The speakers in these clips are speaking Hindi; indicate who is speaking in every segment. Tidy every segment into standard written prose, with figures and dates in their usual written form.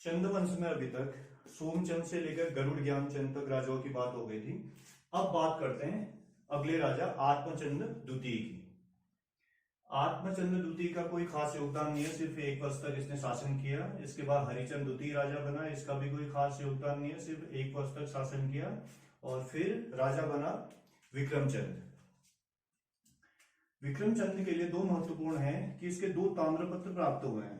Speaker 1: चंद वंश में अभी तक सोमचंद से लेकर गरुड़ ज्ञानचंद तक राजाओं की बात हो गई थी। अब बात करते हैं अगले राजा आत्मचंद द्वितीय की। आत्मचंद द्वितीय का कोई खास योगदान नहीं है, सिर्फ एक वर्ष तक इसने शासन किया। इसके बाद हरिचंद द्वितीय राजा बना, इसका भी कोई खास योगदान नहीं है, सिर्फ एक वर्ष तक शासन किया। और फिर राजा बना विक्रमचंद। विक्रमचंद के लिए दो महत्वपूर्ण है कि इसके दो ताम्रपत्र प्राप्त हुए हैं।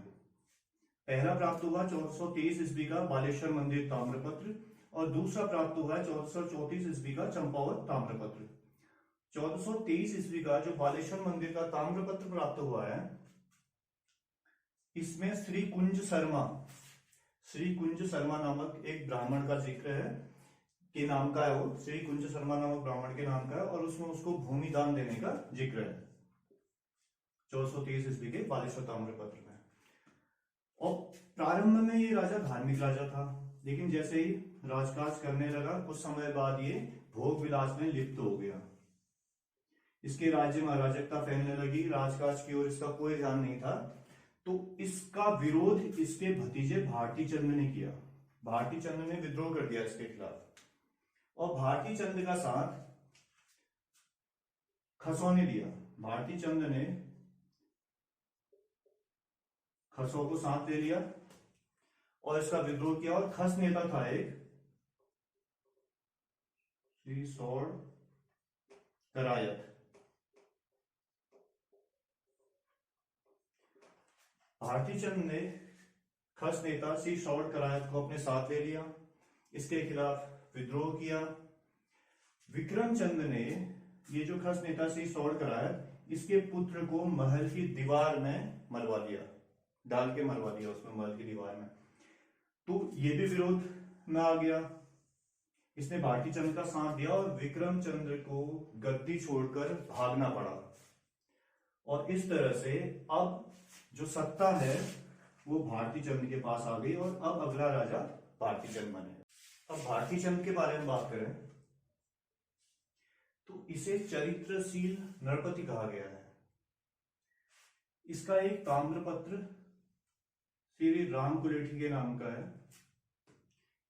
Speaker 1: पहला प्राप्त हुआ 1423 ईस्वी का बालेश्वर मंदिर ताम्रपत्र और दूसरा प्राप्त हुआ 1434 ईस्वी का चंपावत ताम्रपत्र। 1423 ईस्वी का जो बालेश्वर मंदिर का ताम्रपत्र प्राप्त हुआ है, इसमें श्री कुंज शर्मा नामक एक ब्राह्मण का जिक्र है, के नाम का है वो, श्री कुंज शर्मा नामक ब्राह्मण के नाम का है, और उसमें उसको भूमि दान देने का जिक्र है 1423 ईस्वी के बालेश्वर ताम्रपत्र में। और प्रारंभ में ये राजा धार्मिक राजा था, लेकिन जैसे ही राजकाज करने लगा कुछ समय बाद ये भोग विलास में लिप्त हो गया। इसके राज्य में अराजकता फैलने लगी, राजकाज की ओर इसका कोई ध्यान नहीं था। तो इसका विरोध इसके भतीजे भारती चंद ने किया। भारती चंद ने विद्रोह कर दिया इसके खिलाफ और भारती चंद का साथ खसों ने दिया। भारती चंद ने खसों को साथ ले लिया और इसका विद्रोह किया। और खस नेता था एक श्री सौर करायत। भारती चंद ने खस नेता श्री सौर करायत को अपने साथ ले लिया, इसके खिलाफ विद्रोह किया। विक्रमचंद ने ये जो खस नेता श्री सौर करायत, इसके पुत्र को महल की दीवार में मरवा दिया, डाल के मरवा दिया उसमें महल की दीवार में। तो ये भी विरोध में आ गया, इसने भारती चंद का साथ दिया और विक्रमचंद्र को गद्दी छोड़कर भागना पड़ा। और इस तरह से अब जो सत्ता है वो भारती चंद के पास आ गई और अब अगला राजा भारती चंद बने। अब भारती चंद के बारे में बात करें तो इसे चरित्रशील नरपति कहा गया है। इसका एक ताम्रपत्र श्री राम कुलेठी के नाम का है।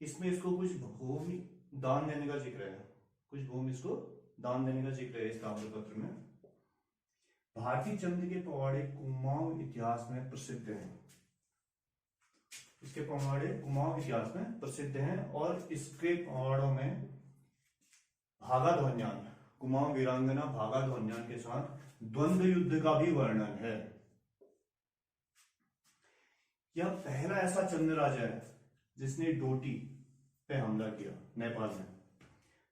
Speaker 1: इसमें इसको कुछ भूमि दान देने का जिक्र है, कुछ भूमि इसको दान देने का जिक्र है इस ताम्रपत्र में। भारती चंद के पवाड़े कुमाऊं इतिहास में प्रसिद्ध हैं। इसके पवाड़े कुमाऊं इतिहास में प्रसिद्ध हैं और इसके पवाड़ों में भागा ध्वन्यान, कुमाऊं वीरांगना भागा ध्वन्यान के साथ द्वंद्व युद्ध का भी वर्णन है। यह पहला ऐसा चंद राजा है जिसने डोटी पे हमला किया नेपाल में।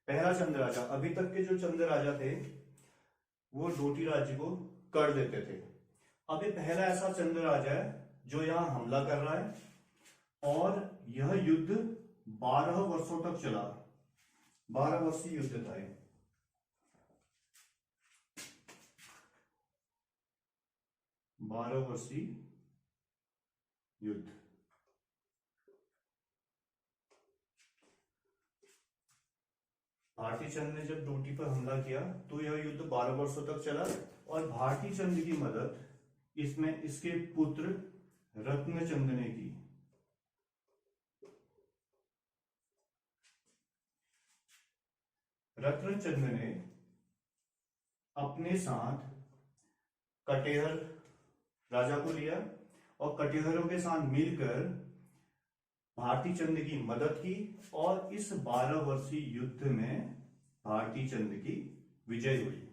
Speaker 1: पहला चंद राजा, अभी तक के जो चंद राजा थे वो डोटी राज्य को कर देते थे। अब ये पहला ऐसा चंद राजा है जो यहां हमला कर रहा है और यह युद्ध 12 वर्षों तक चला। 12 वर्षीय युद्ध था ये। 12 वर्षीय युद्ध। भारती चंद ने जब डोटी पर हमला किया तो यह युद्ध 12 वर्षों तक चला और भारती चंद की मदद इसमें इसके पुत्र रत्नचंद ने की। रत्नचंद ने अपने साथ कटेहर राजा को लिया और कटेहरों के साथ मिलकर भारती चंद की मदद की और इस 12 वर्षीय युद्ध में भारती चंद की विजय हुई।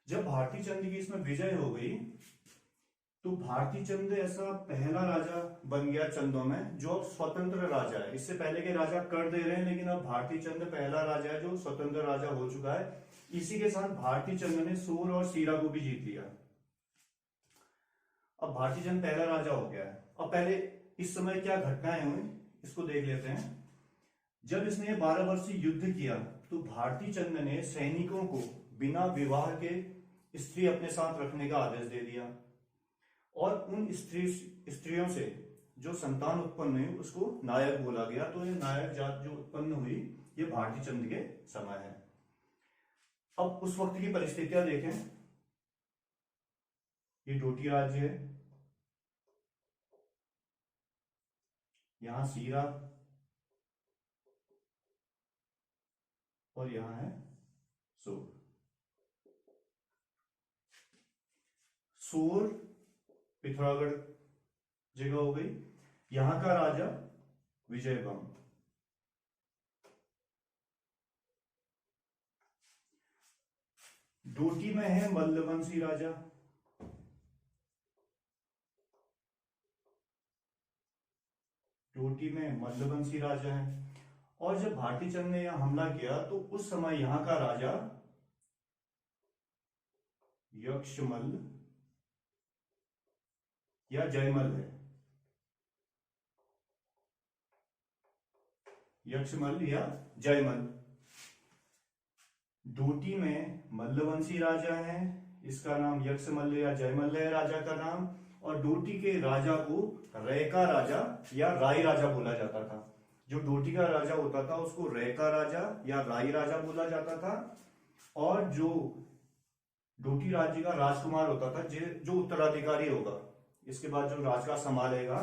Speaker 1: जब भारती चंद की इसमें विजय हो गई तो भारती चंद ऐसा पहला राजा बन गया चंदों में जो स्वतंत्र राजा है। इससे पहले के राजा कर दे रहे हैं, लेकिन अब भारती चंद पहला राजा है जो स्वतंत्र राजा हो चुका है। इसी के साथ भारती चंद ने सूर और सीरा को भी जीत लिया। अब भारती चंद पहला राजा हो गया है। अब पहले इस समय क्या घटनाएं हुई इसको देख लेते हैं। जब इसने 12 वर्षीय युद्ध किया तो भारती चंद ने सैनिकों को बिना विवाह के स्त्री अपने साथ रखने का आदेश दे दिया और उन स्त्रियों से जो संतान उत्पन्न हुई उसको नायक बोला गया। तो ये नायक जात जो उत्पन्न हुई ये भारती चंद के समय है। अब उस वक्त की परिस्थितियां देखें। ये डोटी राज्य है, यहां सीरा और यहां है सूर। सूर पिथौरागढ़ जगह हो गई। यहां का राजा विजयबम। डोटी में है मल्लवंशी राजा। डोटी में मल्लवंशी राजा है। और जब भारती चंद ने यहां हमला किया तो उस समय यहां का राजा यक्षमल्ल या जयमल है। यक्षमल्ल या जयमल। डोटी में मल्लवंशी राजा है, इसका नाम यक्षमल्ल या जयमल्ल है राजा का नाम। और डोटी के राजा को रैका राजा या राई राजा बोला जाता था। जो डोटी का राजा होता था उसको रैका राजा या राई राजा बोला जाता था। और जो डोटी राज्य का राजकुमार होता था, जो उत्तराधिकारी होगा, इसके बाद जो राज का संभालेगा,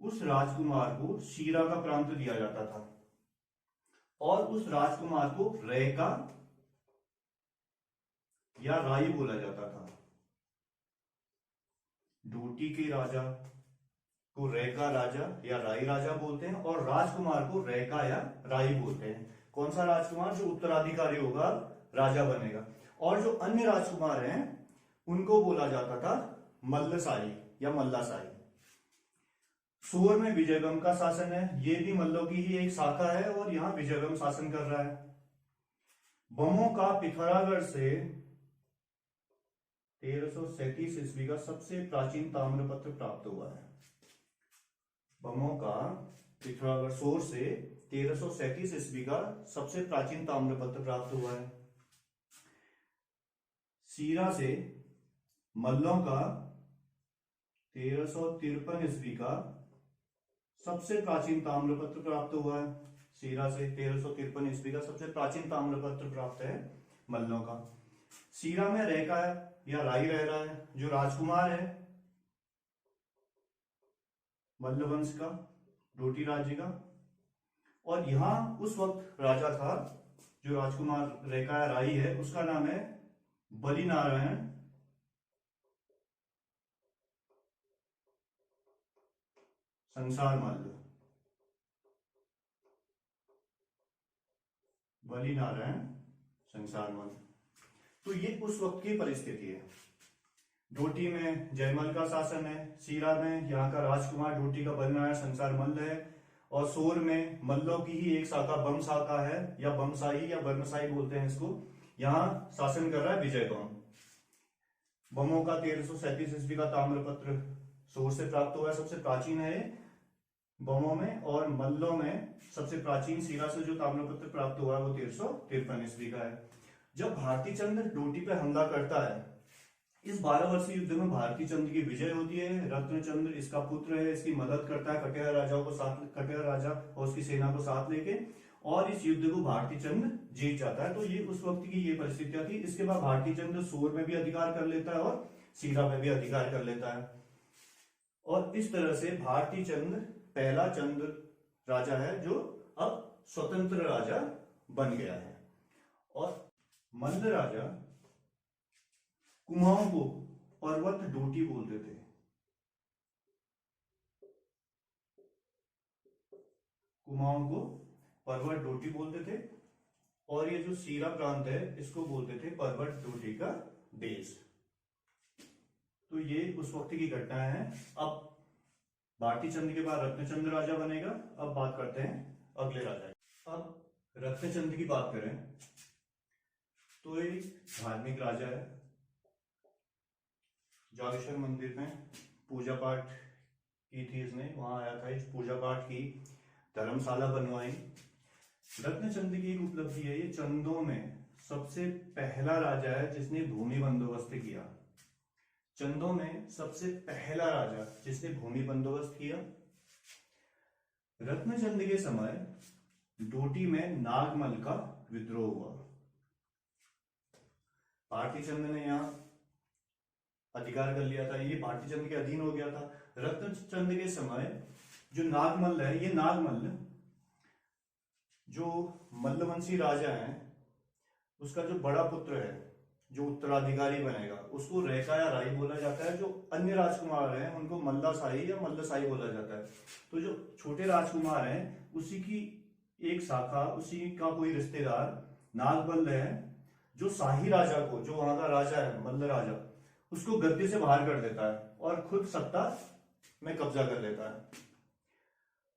Speaker 1: उस राजकुमार को शीरा का प्रांत दिया जाता था। और उस राजकुमार को रैका या राई बोला जाता था। डोटी के राजा को रैका राजा या राई राजा बोलते हैं और राजकुमार को रैका या राई बोलते हैं। कौन सा राजकुमार? जो उत्तराधिकारी होगा, राजा बनेगा। और जो अन्य राजकुमार हैं उनको बोला जाता था मल्लशाही या मल्लाशाही। सूर में विजयगम का शासन है। ये भी मल्लों की ही एक शाखा है और यहां विजयगम शासन कर रहा है। बमों का पिथौरागढ़ से 1337 ईस्वी का सबसे प्राचीन ताम्रपत्र प्राप्त हुआ है। बमों का पिथौरागढ़ सोर से 1337 ईस्वी का सबसे प्राचीन ताम्रपत्र प्राप्त हुआ है। सीरा से मल्लों का 1353 ईस्वी का सबसे प्राचीन ताम्रपत्र प्राप्त हुआ है। सीरा से 1353 ईस्वी का सबसे प्राचीन ताम्रपत्र प्राप्त है मल्लों का। सीरा में रैका या राई रह रहा है, जो राजकुमार है मल्ल वंश का, डोटी राज्य का। और यहां उस वक्त राजा था, जो राजकुमार रैका या राई है, उसका नाम है बलि नारायण संसार मल्ल। बलि नारायण संसार मल्ल। तो ये उस वक्त की परिस्थिति है। डोटी में जयमल का शासन है। सीरा में यहाँ का राजकुमार डोटी का बलि नारायण संसार मल्ल है। और सोर में मल्लों की ही एक शाखा बम शाखा है, या बमशाही या बर्मशाही बोलते हैं इसको। यहाँ शासन कर रहा है विजयबम। बमों का 1337 ईस्वी का ताम्रपत्र सोर से प्राप्त हुआ है, सबसे प्राचीन है बमों में। और मल्लों में सबसे प्राचीन सीरा से जो ताम्रपत्र प्राप्त हुआ है वो 1353 ईस्वी का है। जब भारती चंद डोटी पे हमला करता है, इस 12 वर्षीय युद्ध में भारती चंद की विजय होती है। रत्नचंद्र इसका पुत्र है, इसकी मदद करता है कटिहार राजाओं को साथ, कटिहार राजा और उसकी सेना को साथ लेके, और इस युद्ध को भारती चंद जीत जाता है। तो ये उस वक्त की ये परिस्थितियां थी। इसके बाद भारती चंद सोर में भी अधिकार कर लेता है और सीरा में भी अधिकार कर लेता है। और इस तरह से भारती चंद पहला चंद राजा है जो अब स्वतंत्र राजा बन गया है। और मल्ल राजा कुमाऊं को पर्वत डोटी बोलते थे। कुमाऊं को पर्वत डोटी बोलते थे। और ये जो सीरा प्रांत है इसको बोलते थे पर्वत डोटी का देश। तो ये उस वक्त की घटना है। अब भारती चंद के बाद रत्नचंद्र राजा बनेगा। अब बात करते हैं अगले राजा की। अब रत्नचंद की बात करें तो एक धार्मिक राजा है। जागेश्वर मंदिर में पूजा पाठ की थी इसने, वहां आया था, इस पूजा पाठ की, धर्मशाला बनवाई। रत्नचंद की एक उपलब्धि है, ये चंदों में सबसे पहला राजा है जिसने भूमि बंदोबस्त किया। चंदों में सबसे पहला राजा जिसने भूमि बंदोबस्त किया। रत्नचंद के समय डोटी में नागमल का विद्रोह हुआ। भारती चंद ने यहां अधिकार कर लिया था, ये भारती चंद के अधीन हो गया था। रत्नचंद के समय जो नागमल्ल है, ये नागमल्ल जो मल्लवंशी राजा है उसका जो बड़ा पुत्र है, जो उत्तराधिकारी बनेगा, उसको रेखा या राई बोला जाता है। जो अन्य राजकुमार हैं उनको मल्लाशाही या मल्लशाही बोला जाता है। तो जो छोटे राजकुमार हैं उसी की एक शाखा, उसी का कोई रिश्तेदार नागमल्ल है, जो शाही राजा को, जो वहां का राजा है मल्ल राजा, उसको गद्दी से बाहर कर देता है और खुद सत्ता में कब्जा कर लेता है।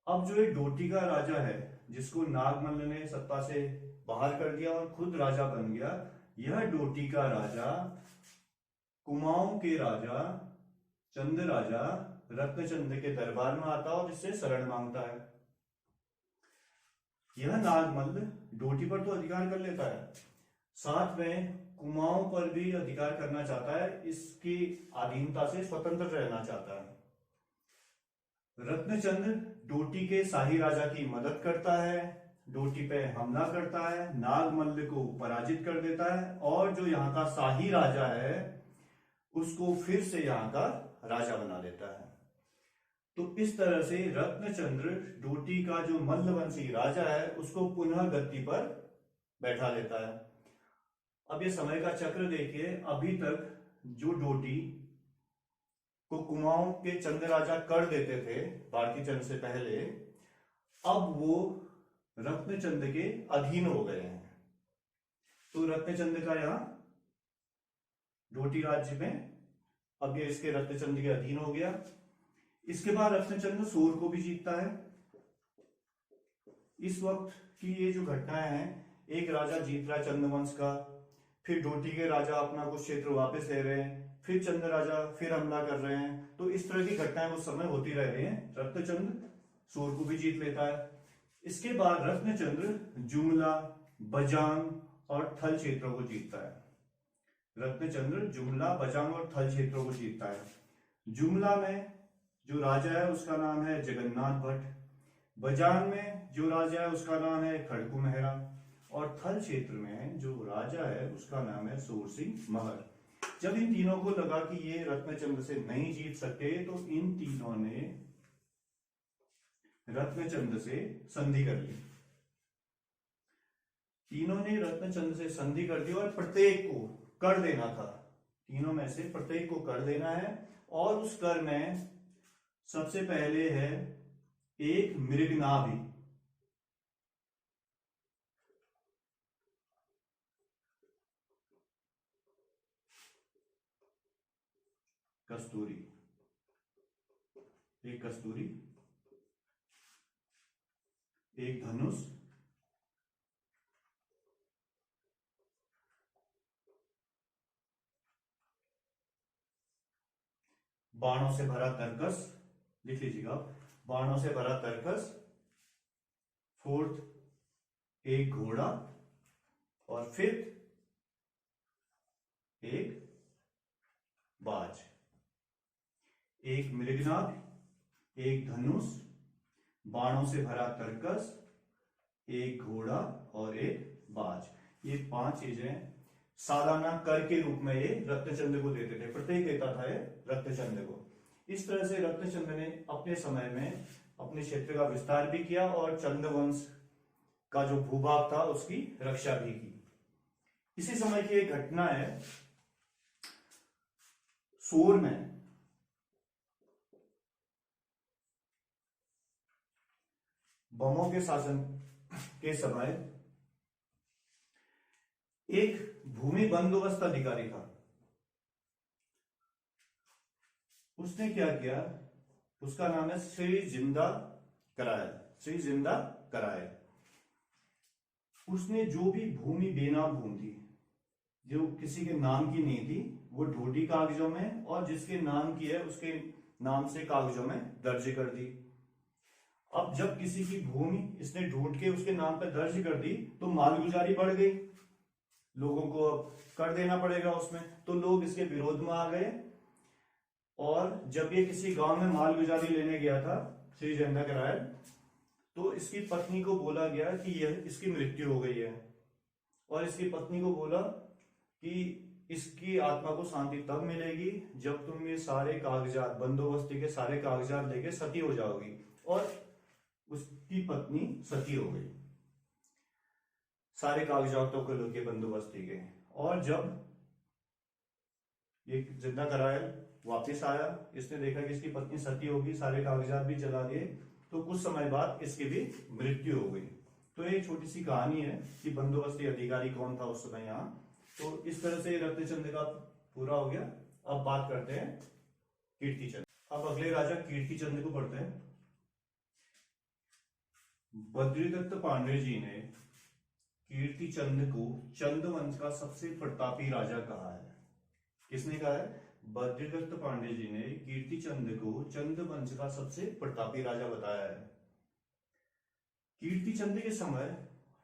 Speaker 1: अब जो एक डोटी का राजा है जिसको नागमल्ल ने सत्ता से बाहर कर दिया और खुद राजा बन गया, यह डोटी का राजा कुमाऊं के राजा चंद राजा रत्नचंद के दरबार में आता है और इससे शरण मांगता है। यह नागमल्ल डोटी पर तो अधिकार कर लेता है, साथ में कुमाऊं पर भी अधिकार करना चाहता है, इसकी अधीनता से स्वतंत्र रहना चाहता है। रत्नचंद डोटी के शाही राजा की मदद करता है, डोटी पे हमला करता है, नागमल्ल को पराजित कर देता है और जो यहाँ का शाही राजा है उसको फिर से यहाँ का राजा बना देता है। तो इस तरह से रत्नचंद्र डोटी का जो मल्लवंशी राजा है उसको पुनः गद्दी पर बैठा लेता है। अब ये समय का चक्र देखिए, अभी तक जो डोटी को कुमाऊं के चंद राजा कर देते थे भारती चंद से पहले, अब वो रत्नचंद के अधीन हो गए हैं। तो रत्नचंद का यहां डोटी राज्य में अब ये इसके रत्नचंद के अधीन हो गया। इसके बाद रत्नचंद सूर को भी जीतता है। इस वक्त की ये जो घटनाएं हैं, एक राजा जीत रहा है चंद्रवंश का, फिर डोटी के राजा अपना कुछ क्षेत्र वापस ले रहे हैं, फिर चंद राजा फिर हमला कर रहे हैं। तो इस तरह की घटनाएं उस समय होती रह रही हैं। रत्नचंद सूर को भी जीत लेता है। इसके बाद रत्नचंद्र जुमला, बजांग और थल क्षेत्रों को जीतता है। रत्नचंद्र जुमला, बजांग और थल क्षेत्रों को जीतता है। जुमला में जो राजा है उसका नाम है जगन्नाथ भट्ट, बजांग में जो राजा है उसका नाम है खड़कू मेहरा और थल क्षेत्र में जो राजा है उसका नाम है सूर सिंह महर। जब इन तीनों को लगा कि ये रत्नचंद से नहीं जीत सकते तो इन तीनों ने रत्नचंद से संधि कर ली। तीनों ने रत्नचंद से संधि कर दी और प्रत्येक को कर देना था। तीनों में से प्रत्येक को कर देना है और उस कर में सबसे पहले है एक मृगनाभि। कस्तूरी, एक कस्तूरी, एक धनुष, बाणों से भरा तरकस, लिख लीजिएगा, बाणों से भरा तरकस। फोर्थ एक घोड़ा और फिफ्थ एक बाज। एक मृगनाभ, एक धनुष, बाणों से भरा तरकस, एक घोड़ा और एक बाज। ये 5 चीजें सालाना कर के रूप में ये रत्नचंद को देते थे, प्रत्येक देता था ये रत्नचंद को। इस तरह से रत्नचंद ने अपने समय में अपने क्षेत्र का विस्तार भी किया और चंद्रवंश का जो भूभाग था उसकी रक्षा भी की। इसी समय की एक घटना है, सूर में बमों के शासन के समय एक भूमि बंदोबस्त अधिकारी था। उसने क्या किया, उसका नाम है श्री जिंदा कराय, श्री जिंदा कराय। उसने जो भी भूमि बेनाम भूमि थी, जो किसी के नाम की नहीं थी, वो ढूंढी कागजों में और जिसके नाम की है उसके नाम से कागजों में दर्ज कर दी। अब जब किसी की भूमि इसने ढूंढ के उसके नाम पर दर्ज कर दी तो मालगुजारी बढ़ गई, लोगों को अब कर देना पड़ेगा उसमें, तो लोग इसके विरोध में आ गए। और जब ये किसी गांव में मालगुजारी लेने गया था श्री जिंदा कराय, तो इसकी पत्नी को बोला गया कि यह इसकी मृत्यु हो गई है और इसकी पत्नी को बोला कि इसकी आत्मा को शांति तब मिलेगी जब तुम ये सारे कागजात, बंदोबस्ती के सारे कागजात लेके सती हो जाओगी और उसकी पत्नी सती हो गई। सारे कागजातों को लेके बंदोबस्त की गए और जब ये जिंदा कराया वापस आया, इसने देखा कि इसकी पत्नी सती होगी, सारे कागजात भी जला दिए, तो कुछ समय बाद इसकी भी मृत्यु हो गई। तो एक छोटी सी कहानी है कि बंदोबस्ती अधिकारी कौन था उस समय यहाँ। तो इस तरह से रत्नचंद का पूरा हो गया। अब बात करते हैं कीर्तिचंद। अब अगले राजा कीर्तिचंद को पढ़ते हैं। बद्रीदत्त पांडे जी ने कीर्तिचंद को चंद वंश का सबसे प्रतापी राजा कहा है। किसने कहा है? बद्रीदत्त पांडे जी ने कीर्तिचंद को चंद वंश का सबसे प्रतापी राजा बताया है। कीर्तिचंद के समय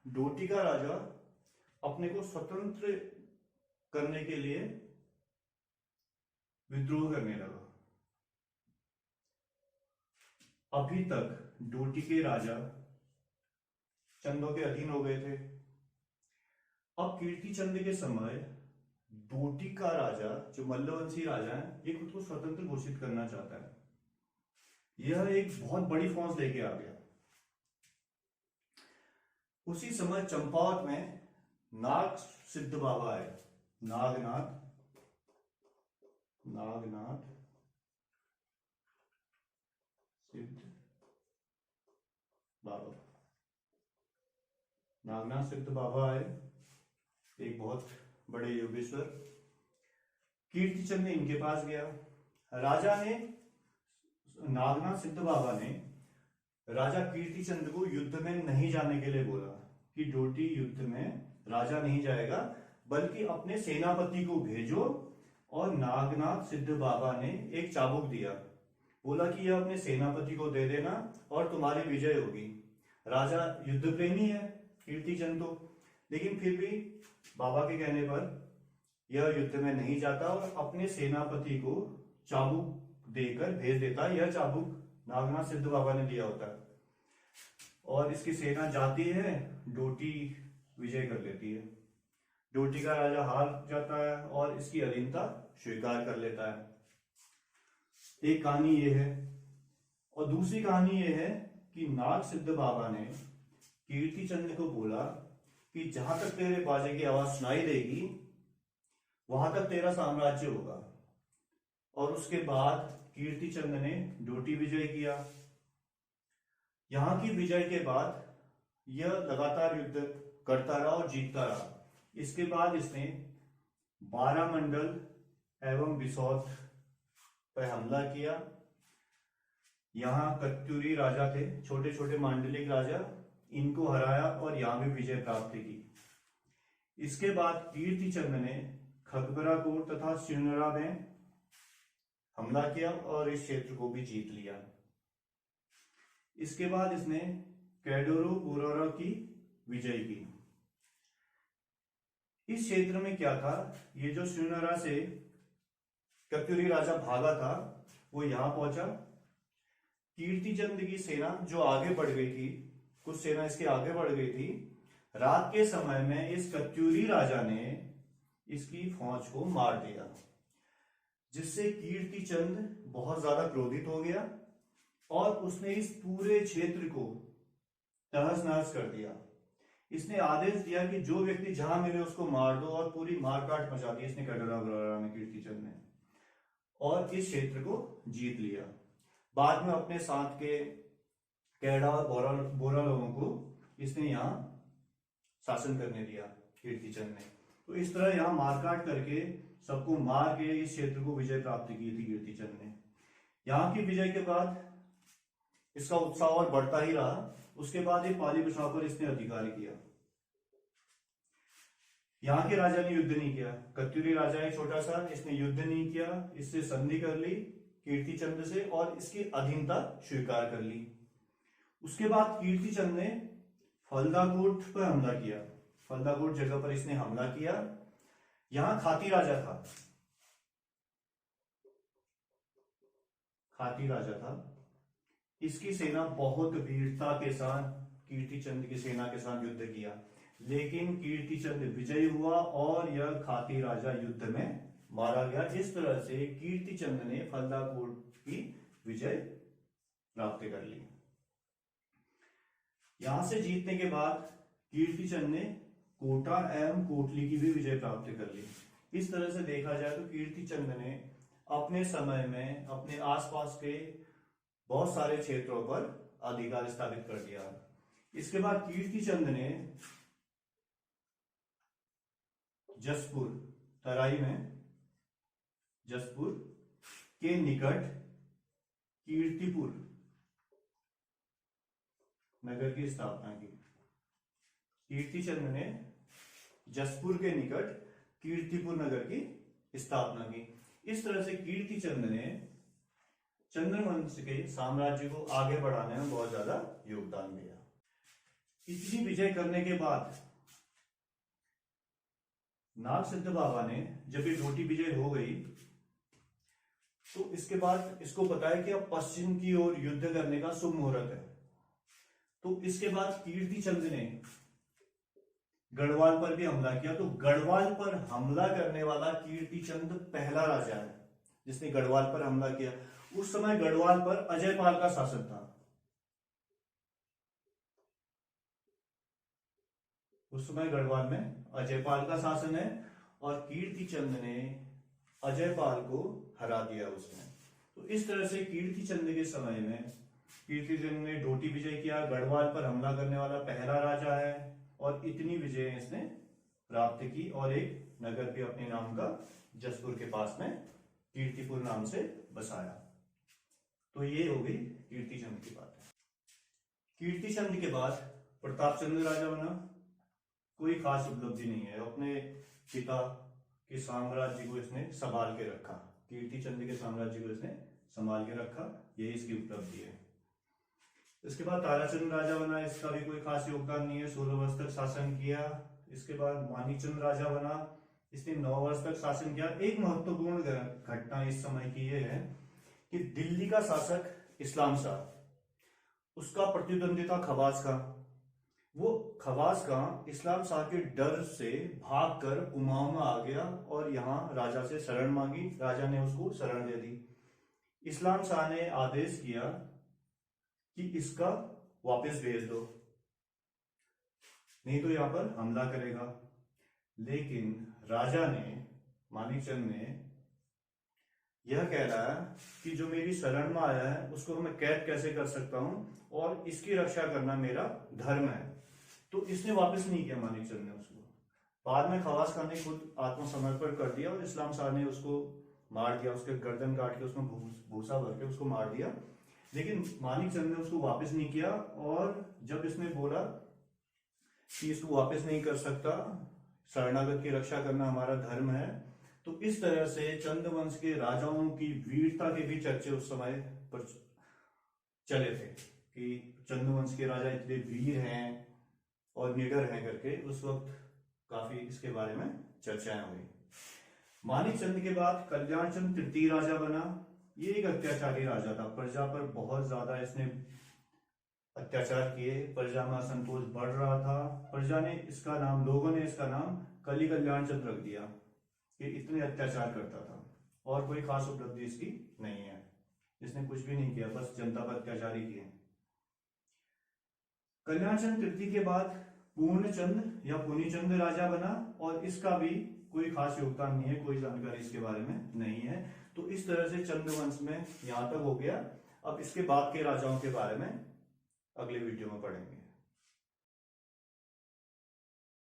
Speaker 1: डोटी का राजा अपने को स्वतंत्र करने के लिए विद्रोह करने लगा। अभी तक डोटी के राजा चंदों के अधीन हो गए थे। अब कीर्तिचंद के समय डोटी का राजा, जो मल्लवंशी राजा है, ये खुद को स्वतंत्र घोषित करना चाहता है। यह एक बहुत बड़ी फौज लेके आ गया। उसी समय चंपावत में नाग सिद्ध बाबा आए, नागनाथ सिद्ध बाबा, नागनाथ सिद्ध बाबा आए, एक बहुत बड़े योगेश्वर। कीर्तिचंद ने इनके पास गया। राजा ने, नागनाथ सिद्ध बाबा ने राजा कीर्तिचंद को युद्ध में नहीं जाने के लिए बोला कि डोटी युद्ध में राजा नहीं जाएगा, बल्कि अपने सेनापति को भेजो। और नागनाथ सिद्ध बाबा ने एक चाबुक दिया, बोला कि यह अपने सेनापति को दे देना और तुम्हारी विजय होगी। राजा युद्ध प्रेमी है कीर्तिचंद तो, लेकिन फिर भी बाबा के कहने पर यह युद्ध में नहीं जाता और अपने सेनापति को चाबुक देकर भेज देता। यह चाबुक नागनाथ सिद्ध बाबा ने दिया होता है और इसकी सेना जाती है, डोटी विजय कर लेती है। डोटी का राजा हार जाता है और इसकी अधीनता स्वीकार कर लेता है। एक कहानी ये है। और दूसरी कहानी ये है कि नाग सिद्ध बाबा ने कीर्तिचंद को बोला कि जहां तक तेरे बाजे की आवाज सुनाई देगी वहां तक तेरा साम्राज्य होगा। और उसके बाद कीर्तिचंद ने डोटी विजय किया। यहां की विजय के बाद यह लगातार युद्ध करता रहा और जीतता रहा। इसके बाद इसने बारामंडल एवं बिसौत पर हमला किया। यहां कत्यूरी राजा थे, छोटे छोटे मांडलिक राजा, इनको हराया और यहां भी विजय प्राप्त की। इसके बाद कीर्तिचंद ने खकबराकोट तथा सिरनरा में हमला किया और इस क्षेत्र को भी जीत लिया। इसके बाद इसने कैडोरो बोरोरा की विजय की। इस क्षेत्र में क्या था, ये जो सिरनरा से कत्यूरी राजा भागा था वो यहां पहुंचा। कीर्तिचंद की सेना जो आगे बढ़ गई थी, कुछ सेना इसके आगे बढ़ गई थी। रात के समय में इस कत्यूरी राजा ने इसकी फौज को मार दिया, जिससे कीर्तिचंद बहुत ज्यादा क्रोधित हो गया और उसने इस पूरे क्षेत्र को तहस नहस कर दिया। इसने आदेश दिया कि जो व्यक्ति जहां मिले उसको मार दो और पूरी मारकाट मचा दी इसने कैडोरा में, कीर्तिचंद ने, और इस क्षेत्र को जीत लिया। बाद में अपने साथ के कैडा और बोरा लोगों को इसने यहाँ शासन करने दिया कीर्तिचंद ने। तो इस तरह यहाँ मारकाट करके सबको मार के इस क्षेत्र को विजय प्राप्त की थी कीर्तिचंद ने। यहाँ की विजय के बाद इसका उत्साह और बढ़ता ही रहा। उसके बाद ये पाली बिछाव पर इसने अधिकार किया। यहाँ के राजा ने युद्ध नहीं किया। कत्यूरी राजा है छोटा सा, इसने युद्ध नहीं किया, इससे संधि कर ली कीर्तिचंद से और इसकी अधीनता स्वीकार कर ली। उसके बाद कीर्तिचंद ने फलदाकोट पर हमला किया। फलदाकोट जगह पर इसने हमला किया। यहां खाती राजा था, खाती राजा था। इसकी सेना बहुत वीरता के साथ कीर्तिचंद की सेना के साथ युद्ध किया, लेकिन कीर्तिचंद विजयी हुआ और यह खाती राजा युद्ध में मारा गया। इस तरह से कीर्तिचंद ने फलदाकोट की विजय प्राप्त कर ली। यहां से जीतने के बाद कीर्तिचंद ने कोटा एवं कोटली की भी विजय प्राप्त कर ली। इस तरह से देखा जाए तो कीर्तिचंद ने अपने समय में अपने आसपास के बहुत सारे क्षेत्रों पर अधिकार स्थापित कर दिया। इसके बाद कीर्तिचंद ने जसपुर, तराई में जसपुर के निकट कीर्तिपुर नगर की स्थापना की। कीर्तिचंद ने जसपुर के निकट कीर्तिपुर नगर की स्थापना की। इस तरह से कीर्तिचंद ने चंद्रवंश के साम्राज्य को आगे बढ़ाने में बहुत ज्यादा योगदान दिया। इतनी विजय करने के बाद नागसिद्ध बाबा ने जब ये डोटी विजय हो गई तो इसके बाद इसको पता है कि अब पश्चिम की ओर युद्ध करने का शुभ मुहूर्त है। तो इसके बाद कीर्तिचंद ने गढ़वाल पर भी हमला किया। तो गढ़वाल पर हमला करने वाला कीर्तिचंद पहला राजा है जिसने गढ़वाल पर हमला किया। उस समय गढ़वाल पर अजयपाल का शासन था। उस समय गढ़वाल में अजयपाल का शासन है और कीर्तिचंद ने अजयपाल को हरा दिया उसने। तो इस तरह से कीर्तिचंद के समय में कीर्तिचंद ने डोटी विजय किया, गढ़वाल पर हमला करने वाला पहला राजा है और इतनी विजय इसने प्राप्त की और एक नगर भी अपने नाम का जसपुर के पास में कीर्तिपुर नाम से बसाया। तो ये हो गई कीर्तिचंद की बात। कीर्तिचंद के बाद प्रतापचंद्र राजा बना। कोई खास उपलब्धि नहीं है, अपने पिता के साम्राज्य को इसने संभाल के रखा। कीर्तिचंद के साम्राज्य को इसने संभाल के रखा, ये इसकी उपलब्धि है। इसके बाद ताराचंद राजा बना। इसका भी कोई खास योगदान नहीं है, 16 वर्ष तक शासन किया। इसके बाद मानिकचंद राजा बना, इसने 9 वर्ष तक शासन किया। एक महत्वपूर्ण घटना इस समय की यह है कि दिल्ली का शासक इस्लाम शाह, उसका प्रतिद्वंदी था खवास खां। वो खवास खां इस्लाम शाह के डर से भागकर कुमाऊं में आ गया और यहाँ राजा से शरण मांगी। राजा ने उसको शरण दे दी। इस्लाम शाह ने आदेश किया कि इसका वापस भेज दो, नहीं तो यहां पर हमला करेगा। लेकिन राजा ने, मानिकचंद ने यह कह रहा है कि जो मेरी शरण में आया है उसको मैं कैद कैसे कर सकता हूं और इसकी रक्षा करना मेरा धर्म है। तो इसने वापस नहीं किया मानिकचंद ने उसको। बाद में खवास खान ने खुद आत्मसमर्पण कर दिया और इस्लाम शाह ने उसको मार दिया, उसके गर्दन काट के उसमें भूसा भर के उसको मार दिया। लेकिन मानिकचंद ने उसको वापस नहीं किया और जब इसने बोला कि इसको वापस नहीं कर सकता, शरणागत की रक्षा करना हमारा धर्म है, तो इस तरह से चंद्रवंश के राजाओं की वीरता के भी चर्चे उस समय पर चले थे कि चंद्रवंश के राजा इतने वीर हैं और निडर हैं करके। उस वक्त काफी इसके बारे में चर्चाएं हुई। मानिकचंद के बाद कल्याणचंद तृतीय राजा बना। ये एक अत्याचारी राजा था, प्रजा पर बहुत ज्यादा इसने अत्याचार किए, प्रजा में असंतोष बढ़ रहा था। प्रजा ने इसका नाम, लोगों ने इसका नाम कली कल्याणचंद रख दिया कि इतने अत्याचार करता था और कोई खास उपलब्धि इसकी नहीं है। इसने कुछ भी नहीं किया, बस जनता पर अत्याचार ही किए। कल्याणचंद तृतीय के बाद पूर्णचंद या पुनीचंद राजा बना और इसका भी कोई खास योगदान नहीं है, कोई जानकारी इसके बारे में नहीं है। तो इस तरह से चंद्रवंश में यहां तक हो गया। अब इसके बाद के राजाओं के बारे में अगले वीडियो में पढ़ेंगे।